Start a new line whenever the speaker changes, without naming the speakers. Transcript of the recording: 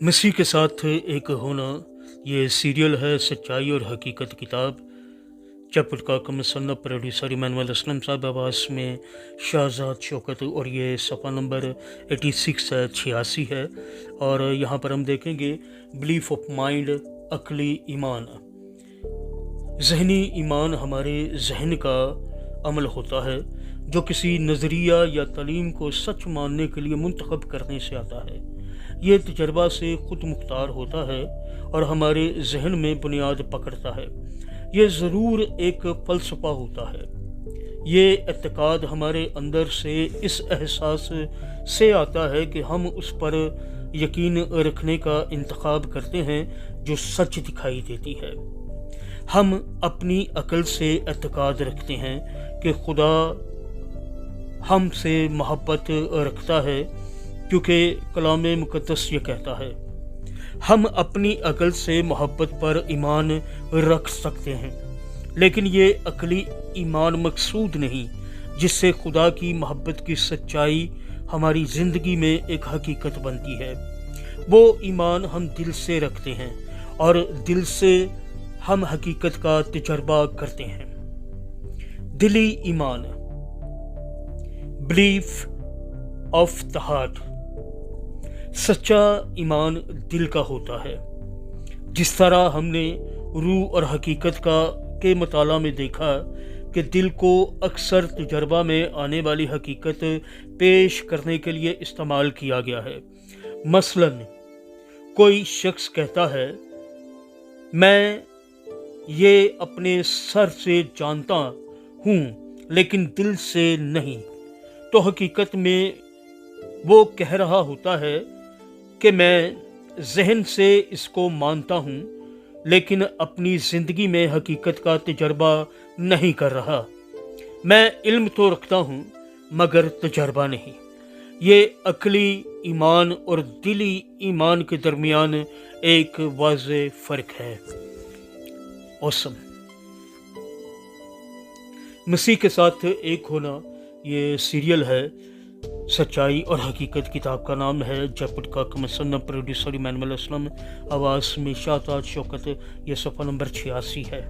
मसीह के साथ एक होना, ये सीरियल है सच्चाई और हकीकत किताब। चैप्टर का मुसन्नफ प्रोड्यूसर इमानुएल असलम साहब, आवाज़ में शाहजाद शौकत, और ये सफ़ा नंबर 86 है, 86 है। और यहाँ पर हम देखेंगे बिलीफ ऑफ माइंड, अक्ली ईमान। जहनी ईमान हमारे जहन का अमल होता है जो किसी नज़रिया या तालीम को सच मानने के लिए मुंतखब करने से आता है। ये तजर्बा से खुद मुख्तार होता है और हमारे जहन में बुनियाद पकड़ता है। ये ज़रूर एक फ़लसफ़ा होता है। ये एतक़ाद हमारे अंदर से इस एहसास से आता है कि हम उस पर यकीन रखने का इंतखाब करते हैं जो सच दिखाई देती है। हम अपनी अक्ल से एतक़ाद रखते हैं कि खुदा हमसे मोहब्बत रखता है, क्योंकि कलाम मुक़द्दस ये कहता है। हम अपनी अक्ल से मोहब्बत पर ईमान रख सकते हैं, लेकिन ये अक्ली ईमान मकसूद नहीं जिससे खुदा की मोहब्बत की सच्चाई हमारी ज़िंदगी में एक हकीकत बनती है। वो ईमान हम दिल से रखते हैं और दिल से हम हकीकत का तजर्बा करते हैं। दिली ईमान, बिलीफ ऑफ द हार्ट। सच्चा ईमान दिल का होता है। जिस तरह हमने रूह और हकीकत के मताला में देखा कि दिल को अक्सर तजर्बा में आने वाली हकीकत पेश करने के लिए इस्तेमाल किया गया है। मसलन कोई शख्स कहता है, मैं ये अपने सर से जानता हूँ लेकिन दिल से नहीं, तो हकीकत में वो कह रहा होता है कि मैं जहन से इसको मानता हूँ लेकिन अपनी ज़िंदगी में हकीकत का तजर्बा नहीं कर रहा। मैं इल्म तो रखता हूँ मगर तजर्बा नहीं। ये अक्ली ईमान और दिली ईमान के दरमियान एक वाज़ेह फ़र्क है। औसम। मसीह के साथ एक होना, ये सीरियल है सच्चाई और हकीकत किताब का नाम है। चैप्टर का मुसन्नफ प्रोड्यूसर इमानुएल असलम, आवाज़ में शाहजाद शौकत, ये सफ़ा नंबर 86 है।